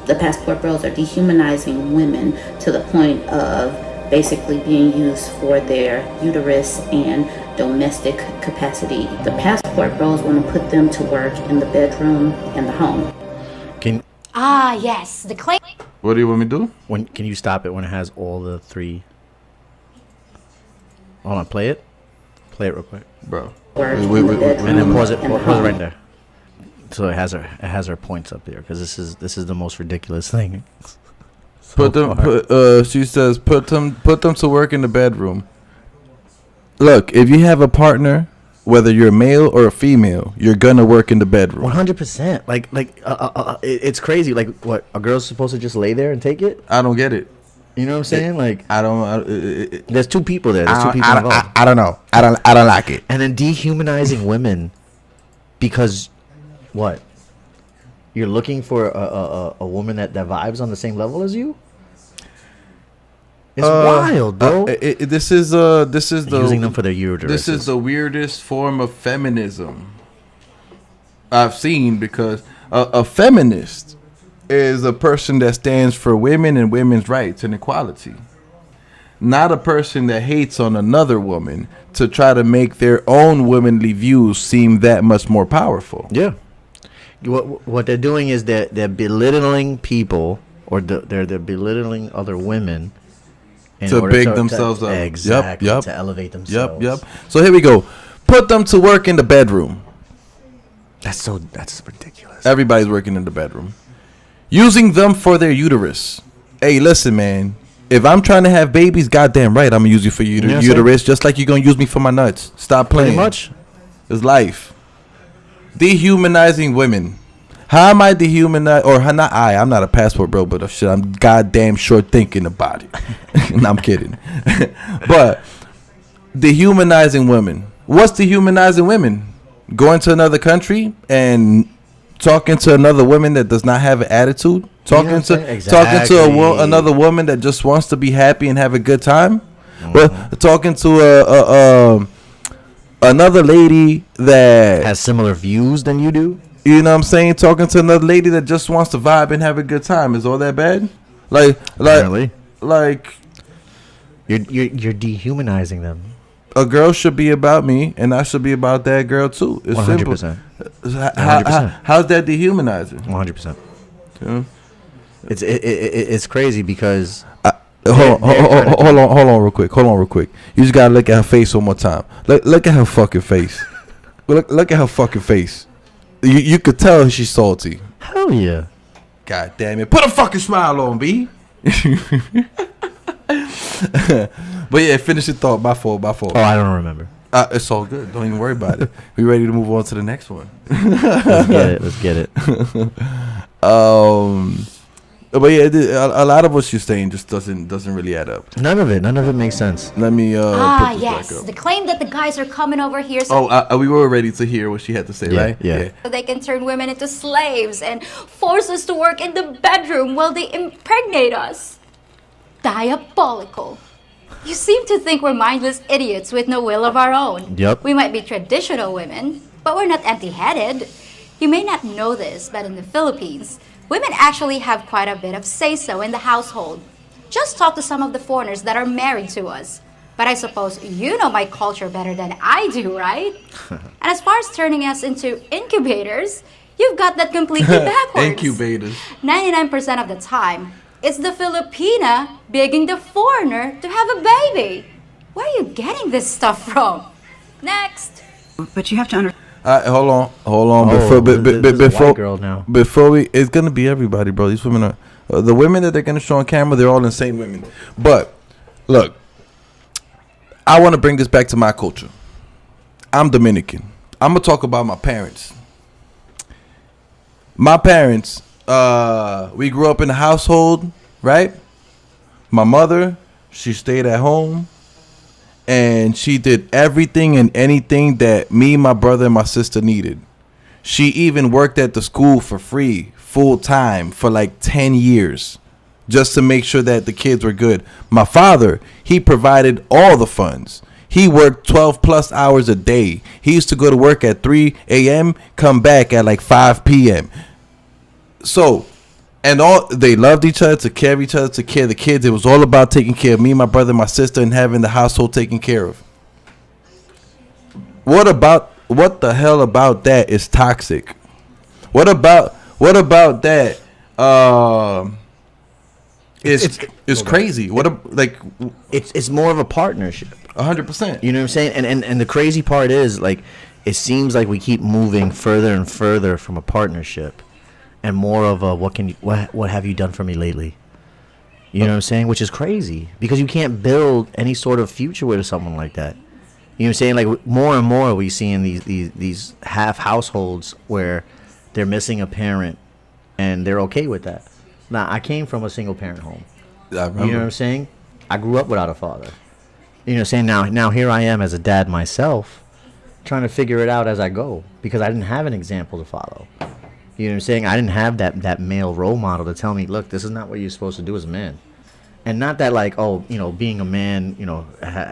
The passport bros are dehumanizing women to the point of basically being used for their uterus and domestic capacity. The passport bros want to put them to work in the bedroom and the home. Yes, the claim. What do you want me to do? Can you stop it when it has all the three? Hold on, play it real quick, Bro. And then pause it right there. So it has her points up there because this is the most ridiculous thing. She says put them to work in the bedroom. Look, if you have a partner, whether you're a male or a female, you're gonna work in the bedroom. 100%. It's crazy. Like, what, a girl's supposed to just lay there and take it? I don't get it. You know what I'm saying? There's two people there. I don't know. I don't like it. And then dehumanizing women because what? You're looking for a woman that vibes on the same level as you? It's wild, bro. This is using them for their uteruses. This is the weirdest form of feminism I've seen, because a feminist is a person that stands for women and women's rights and equality, not a person that hates on another woman to try to make their own womanly views seem that much more powerful. Yeah. What they're doing is they're belittling people, or they're belittling other women to big themselves up. Exactly. Yep. To elevate themselves. Yep. So here we go. Put them to work in the bedroom. That's ridiculous. Everybody's working in the bedroom. Using them for their uterus. Hey, listen, man. If I'm trying to have babies, goddamn right, I'm gonna use you for your uterus, just like you're gonna use me for my nuts. Stop playing. Pretty much. It's life. Dehumanizing women. How am I dehumanizing? Or not I? I'm not a passport bro, but shit, I'm goddamn short thinking about it. No, I'm kidding. But dehumanizing women. What's dehumanizing women? Going to another country and talking to another woman that does not have an attitude. Talking to another woman that just wants to be happy and have a good time. Well, talking to another lady that has similar views than you do. You know what I'm saying? Talking to another lady that just wants to vibe and have a good time. Is all that bad? Apparently. You're dehumanizing them. A girl should be about me, and I should be about that girl too. It's 100%. simple. 100%. How's that dehumanizing? 100%. Yeah. It's crazy because hold on real quick. You just gotta look at her face one more time. Look at her fucking face. Look at her fucking face. You could tell she's salty. Hell yeah. God damn it. Put a fucking smile on, B. But yeah, finish your thought. My fault. Oh, I don't remember. It's all good. Don't even worry about it. We ready to move on to the next one. Let's get it. But yeah, a lot of what you're saying just doesn't really add up. None of it makes sense. Let me put this Yes, back up. the claim that the guys are coming over here we were ready to hear what she had to say, right? Yeah. so they can turn women into slaves and force us to work in the bedroom while they impregnate us. Diabolical. You seem to think we're mindless idiots with no will of our own. Yep. We might be traditional women, but we're not empty-headed. You may not know this, but in the Philippines, women actually have quite a bit of say-so in the household. Just talk to some of the foreigners that are married to us. But I suppose you know my culture better than I do, right? And as far as turning us into incubators, you've got that completely backwards. Incubators. 99% of the time, it's the Filipina begging the foreigner to have a baby. Where are you getting this stuff from? Next. But you have to understand. Hold on. Before it's gonna be everybody, bro. These women are the women that they're gonna show on camera. They're all insane women. But look, I want to bring this back to my culture. I'm Dominican. I'm gonna talk about my parents. My parents, we grew up in a household, right? My mother, she stayed at home. And she did everything and anything that me, my brother, and my sister needed. She even worked at the school for free, full time, for like 10 years, just to make sure that the kids were good. My father, he provided all the funds. He worked 12 plus hours a day. He used to go to work at 3 a.m., come back at like 5 p.m. So And all they loved each other, took care of each other, took care of the kids. It was all about taking care of me, my brother, my sister, and having the household taken care of. What the hell about that is toxic? What about that? It's crazy. It's more of a partnership. 100%. You know what I'm saying? And the crazy part is, like, it seems like we keep moving further and further from a partnership and more of a what have you done for me lately? You know what I'm saying? Which is crazy because you can't build any sort of future with someone like that. You know what I'm saying? Like, more and more we see in these half households where they're missing a parent and they're okay with that. Now, I came from a single parent home. I remember. You know what I'm saying? I grew up without a father. You know what I'm saying? Now here I am as a dad myself, trying to figure it out as I go because I didn't have an example to follow. You know what I'm saying? I didn't have that male role model to tell me, look, this is not what you're supposed to do as a man. And not that, like, oh, you know, being a man, you know,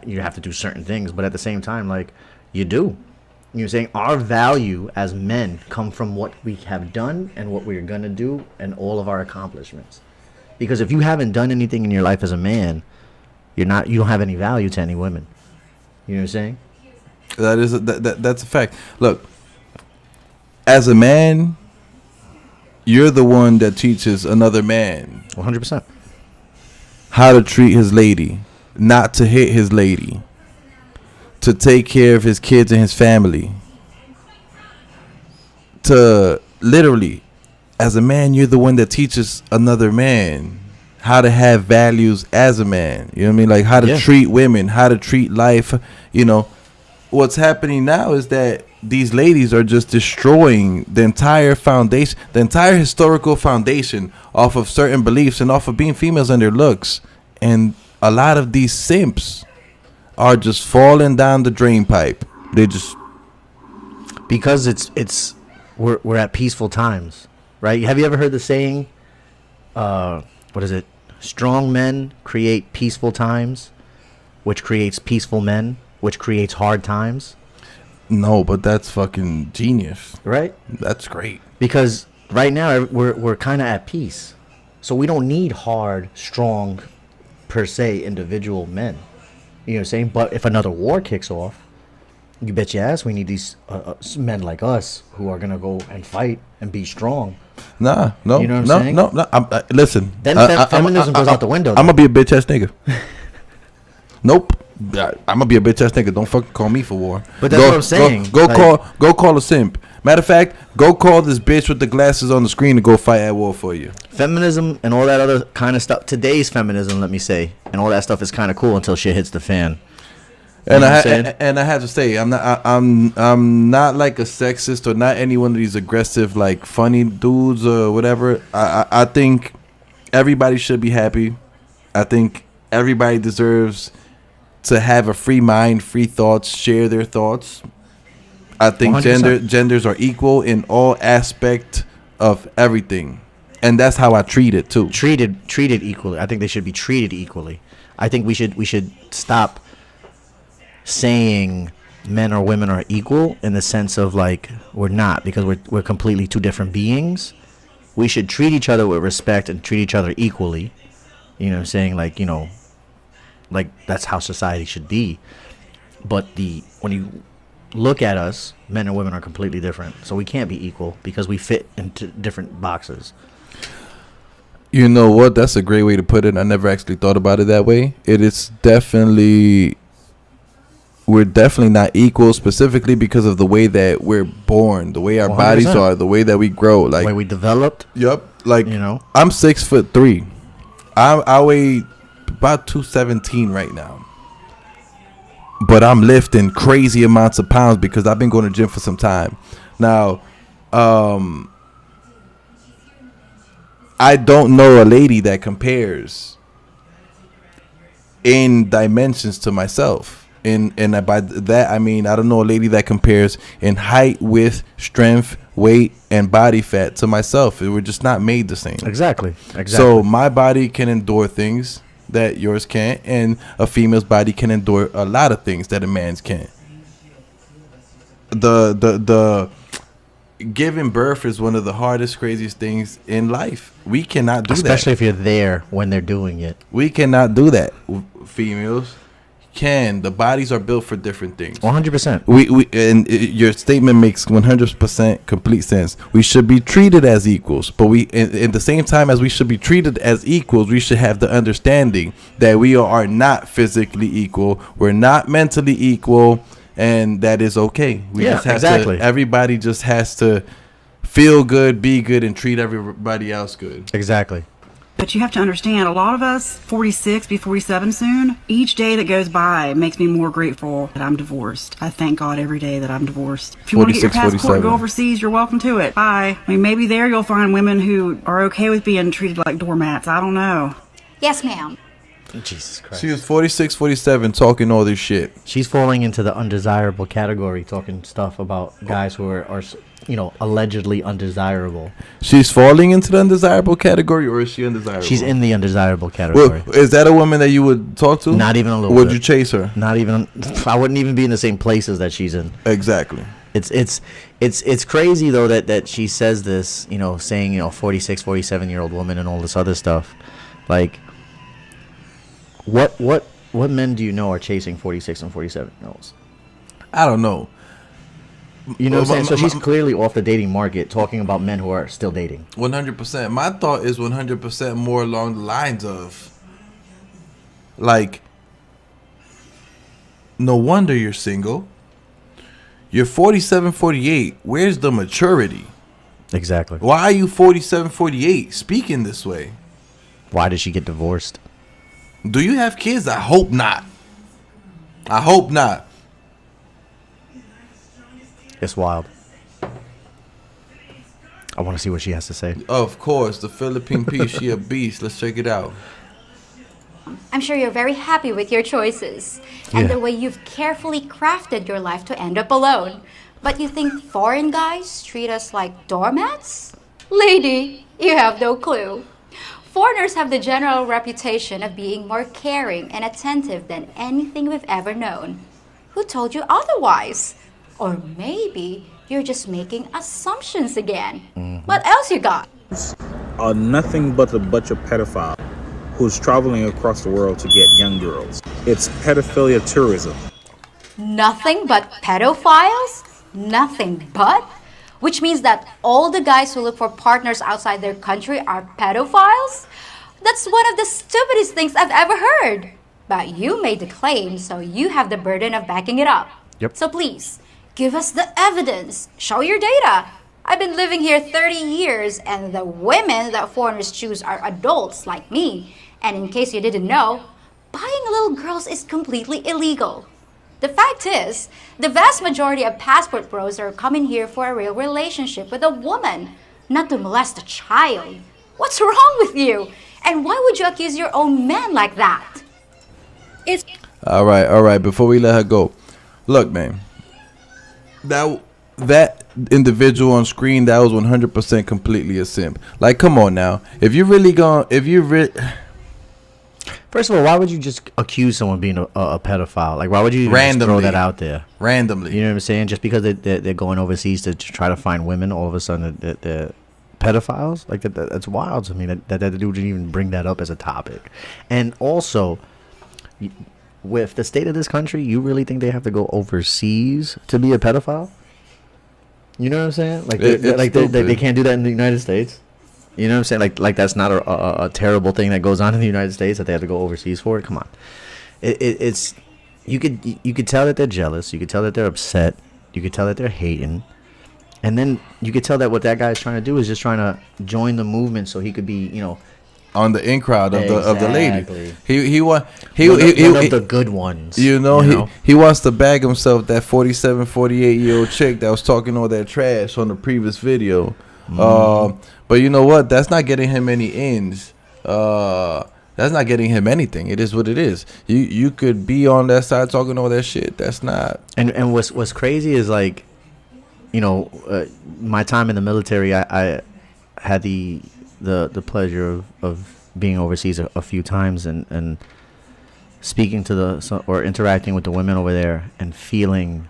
you have to do certain things, but at the same time, like, you do. You know what I'm saying? Our value as men come from what we have done and what we're going to do and all of our accomplishments. Because if you haven't done anything in your life as a man, you don't have any value to any women. You know what I'm saying? That's a fact. Look, as a man, you're the one that teaches another man 100%. how to treat his lady, not to hit his lady, to take care of his kids and his family. To literally, as a man, you're the one that teaches another man how to have values as a man. You know what I mean? Like how to treat women, how to treat life. You know, what's happening now is that these ladies are just destroying the entire foundation, the entire historical foundation off of certain beliefs and off of being females and their looks. And a lot of these simps are just falling down the drain pipe. They just, because we're at peaceful times, right? Have you ever heard the saying, what is it? Strong men create peaceful times, which creates peaceful men, which creates hard times. no, but that's fucking genius. Right? That's great. Because right now we're kind of at peace. So we don't need hard, strong, per se, individual men. You know what I'm saying? But if another war kicks off, you bet your ass we need these men like us who are going to go and fight and be strong. Nah, no, You know what I'm saying? no. Listen, Then feminism goes out the window. I'm gonna be a bitch ass nigga. Nope. I'm gonna be a bitch ass nigga. Don't fucking call me for war. But that's what I'm saying. Go Like, call a simp. Matter of fact, go call this bitch with the glasses on the screen to go fight at war for you. feminism and all that other kind of stuff. Today's feminism, let me say, and all that stuff is kind of cool until shit hits the fan. And know what I'm saying? I have to say, I'm not like a sexist or not any one of these aggressive like funny dudes or whatever. I think everybody should be happy. I think everybody deserves to have a free mind, free thoughts, share their thoughts. I think 100%. genders are equal in all aspect of everything, and that's how I treat it too. Treated equally. I think they should be treated equally. I think we should stop saying men or women are equal in the sense of like we're not, because we're completely two different beings. We should treat each other with respect and treat each other equally. You know what I'm saying? Like, you know, like that's how society should be. But when you look at us, men and women are completely different. So we can't be equal because we fit into different boxes. You know what? That's a great way to put it. I never actually thought about it that way. We're definitely not equal, specifically because of the way that we're born, the way our 100%. bodies are, the way that we grow. Like, The way we developed. yep. Like, You know? I'm 6'3". I weigh about 217 right now, but I'm lifting crazy amounts of pounds because I've been going to gym for some time now. I don't know a lady that compares in dimensions to myself. And by that I mean I don't know a lady that compares in height, width, strength, weight, and body fat to myself. We're just not made the same. Exactly. So my body can endure things that yours can't, and a female's body can endure a lot of things that a man's can't. giving birth is one of the hardest, craziest things in life. We cannot do that. Especially if you're there when they're doing it. We cannot do that. Females can. The bodies are built for different things. 100%. Your statement makes 100% complete sense. We should be treated as equals, but in the same time as we should be treated as equals, we should have the understanding that we are not physically equal. We're not mentally equal, and that is okay. We just have to. Everybody just has to feel good, be good, and treat everybody else good. Exactly. But you have to understand, a lot of us, 46, be 47 soon, each day that goes by makes me more grateful that I'm divorced. I thank God every day that I'm divorced. If you want to get your passport 47. and go overseas, you're welcome to it. Bye. I mean, maybe there you'll find women who are okay with being treated like doormats. I don't know. Yes, ma'am. Jesus Christ. She was 46, 47 talking all this shit. She's falling into the undesirable category, talking stuff about guys who are allegedly undesirable. She's falling into the undesirable category, or is she undesirable? She's in the undesirable category. Well, is that a woman that you would talk to? Not even a little Would bit. you chase her? Not even. I wouldn't even be in the same places that she's in. Exactly. It's crazy though that she says this, saying 46, 47-year-old woman and all this other stuff. Like, what men do you know are chasing 46 and 47-year-olds? I don't know. You know what I'm saying? So she's clearly off the dating market, talking about men who are still dating. 100%. My thought is 100% more along the lines of, like, no wonder you're single. You're 47, 48. Where's the maturity? Exactly. Why are you 47, 48 speaking this way? Why did she get divorced? Do you have kids? I hope not. I hope not. It's wild. I want to see what she has to say. Of course, the Philippine piece. She a beast. Let's check it out. I'm sure you're very happy with your choices and the way you've carefully crafted your life to end up alone. But you think foreign guys treat us like doormats? Lady, you have no clue. Foreigners have the general reputation of being more caring and attentive than anything we've ever known. Who told you otherwise? Or maybe you're just making assumptions again. What else you got? Are nothing but a bunch of pedophiles who's traveling across the world to get young girls. It's pedophilia tourism. Nothing but pedophiles? Nothing but? Which means that all the guys who look for partners outside their country are pedophiles? That's one of the stupidest things I've ever heard. But you made the claim, so you have the burden of backing it up. Yep. So please, give us the evidence. Show your data. I've been living here 30 years, and the women that foreigners choose are adults like me. And in case you didn't know, buying little girls is completely illegal. The fact is, the vast majority of passport bros are coming here for a real relationship with a woman, not to molest a child. What's wrong with you? And why would you accuse your own man like that? All right. Before we let her go, look, man. That individual on screen, that was 100% completely a simp. Like, come on now. First of all, why would you just accuse someone of being a pedophile? Like, why would you even just throw that out there? Randomly. You know what I'm saying? Just because they're going overseas to thry to find women, all of a sudden they're pedophiles? Like, that's wild to me that dude didn't even bring that up as a topic. And also, with the state of this country, you really think they have to go overseas to be a pedophile? You know what I'm saying? Like, they can't do that in the United States. You know what I'm saying? Like that's not a terrible thing that goes on in the United States that they have to go overseas for it. Come on, it's you could tell that they're jealous. You could tell that they're upset. You could tell that they're hating, and then you could tell that what that guy's trying to do is just trying to join the movement so he could be on the in crowd of the lady. He one of the good ones. He wants to bag himself that 47, 48-year-old chick that was talking all that trash on the previous video. But you know what? That's not getting him any ends. That's not getting him anything. It is what it is. You could be on that side talking all that shit. That's not. And what's crazy is, like, my time in the military. I had the pleasure of being overseas a few times and speaking to or interacting with the women over there and feeling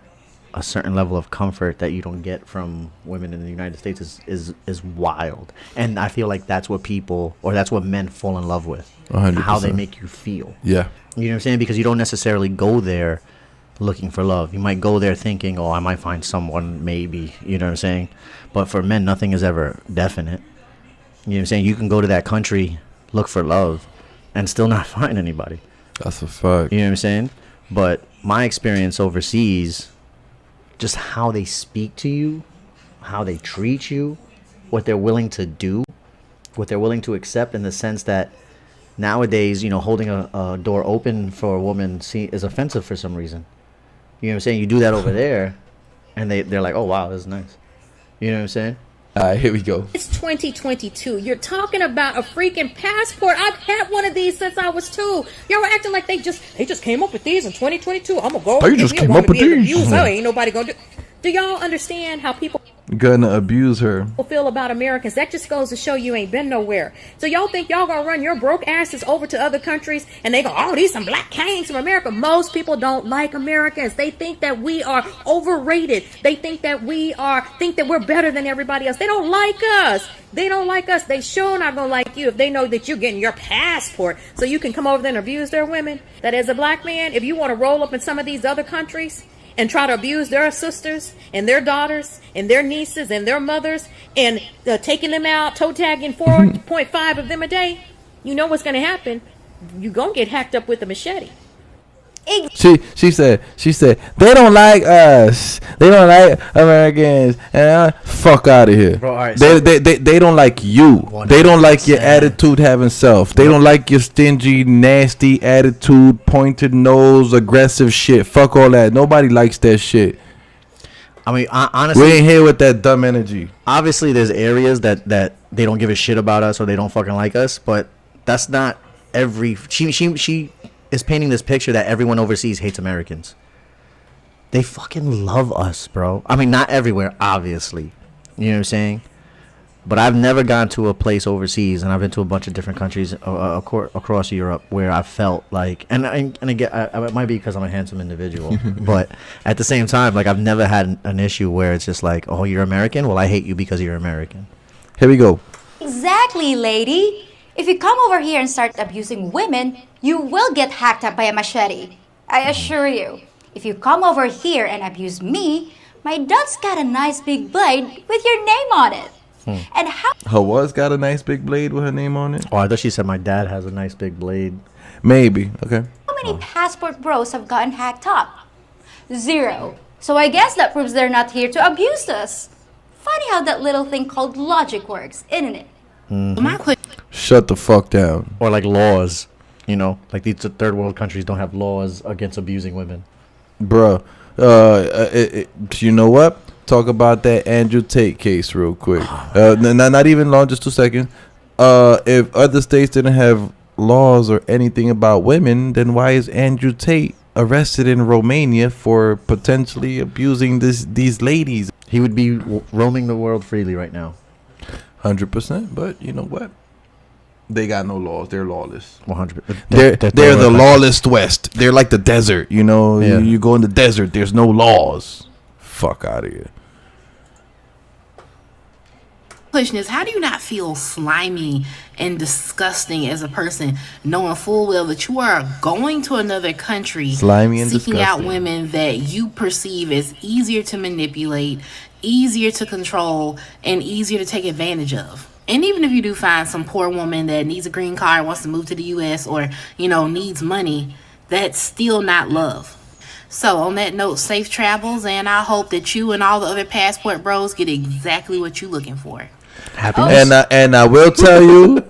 a certain level of comfort that you don't get from women in the United States is wild. And I feel like that's what people, or that's what men fall in love with. 100%. How they make you feel. Yeah. You know what I'm saying? Because you don't necessarily go there looking for love. You might go there thinking, oh, I might find someone, maybe. You know what I'm saying? But for men, nothing is ever definite. You know what I'm saying? You can go to that country, look for love, and still not find anybody. That's a fact. You know what I'm saying? But my experience overseas, just how they speak to you, how they treat you, what they're willing to do, what they're willing to accept, in the sense that nowadays, you know, holding a door open for a woman is offensive for some reason. You know what I'm saying? You do that over there, and they're like, oh, wow, this is nice. You know what I'm saying? All right, here we go. It's 2022. You're talking about a freaking passport. I've had one of these since I was 2. Y'all were acting like they just came up with these in 2022. I'm gonna go. They just came up with these. Ain't nobody gonna do. Do y'all understand how people Gonna abuse her. feel about Americans? That just goes to show you ain't been nowhere. So y'all think y'all gonna run your broke asses over to other countries and they go, oh, these some black kings from America. Most people don't like Americans. They think that we are overrated. They think that we're better than everybody else. They don't like us. They don't like us. They sure not gonna like you if they know that you're getting your passport so you can come over there and abuse their women. That as a black man, if you want to roll up in some of these other countries and try to abuse their sisters and their daughters and their nieces and their mothers and taking them out, toe tagging 4.5 of them a day, you know what's going to happen. You're going to get hacked up with a machete. She said they don't like us. They don't like Americans. And fuck out of here. Bro, all right, they don't like you. 100%. They don't like your attitude having self. They don't like your stingy, nasty attitude, pointed nose, aggressive shit. Fuck all that. Nobody likes that shit. I mean, honestly, We ain't here with that dumb energy. obviously there's areas that they don't give a shit about us or they don't fucking like us, but that's not every. She is painting this picture that everyone overseas hates Americans. They fucking love us, bro. I mean, not everywhere, obviously. You know what I'm saying? But I've never gone to a place overseas, and I've been to a bunch of different countries across Europe where I felt like, and again, it might be because I'm a handsome individual, but at the same time, like, I've never had an issue where it's just like, oh, you're American? Well, I hate you because you're American. Here we go. Exactly, lady. If you come over here and start abusing women, you will get hacked up by a machete. I assure you. If you come over here and abuse me, my dad's got a nice big blade with your name on it. And how Her was got a nice big blade with her name on it. Oh, I thought she said my dad has a nice big blade. Maybe. Okay. many passport bros have gotten hacked up? 0. So I guess that proves they're not here to abuse us. Funny how that little thing called logic works, isn't it? My question Shut the fuck down. Or like laws, you know, like these third world countries don't have laws against abusing women. Bruh. You know what? Talk about that Andrew Tate case real quick. Not even long, just 2 seconds. If other states didn't have laws or anything about women, then why is Andrew Tate arrested in Romania for potentially abusing these ladies? He would be roaming the world freely right now. 100%. But you know what? They got no laws. They're lawless. 100%. They're the lawless West. They're like the desert. You know, Yeah. you go in the desert. There's no laws. Fuck out of here. question is, how do you not feel slimy and disgusting as a person, knowing full well that you are going to another country, Slimy and seeking out disgusting. women that you perceive as easier to manipulate, easier to control, and easier to take advantage of? And even if you do find some poor woman that needs a green card, wants to move to the U.S., or, you know, needs money, that's still not love. So on that note, safe travels, and I hope that you and all the other passport bros get exactly what you're looking for. Happiness. And I will tell you,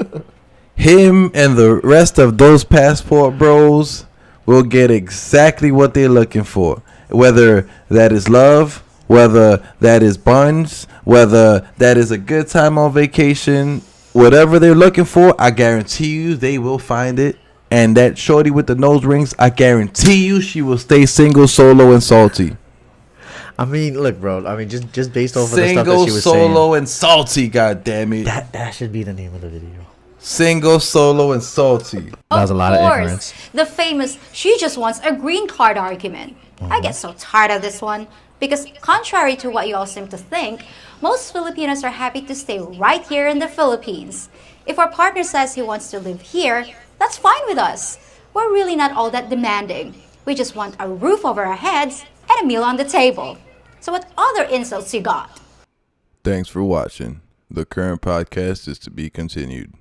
him and the rest of those passport bros will get exactly what they're looking for. Whether that is love, whether that is buns, whether that is a good time on vacation, whatever they're looking for, I guarantee you they will find it. And that shorty with the nose rings, I guarantee you she will stay single, solo, and salty. I mean, look, bro. I mean, just based off of the stuff that Single, she was solo, and salty, goddammit. that should be the name of the video. Single, solo, and salty. That was a lot of ignorance. The famous "she just wants a green card" argument. I get so tired of this one. Because contrary to what you all seem to think, most Filipinos are happy to stay right here in the Philippines. If our partner says he wants to live here, that's fine with us. We're really not all that demanding. We just want a roof over our heads and a meal on the table. So what other insults you got? Thanks for watching. The current podcast is to be continued.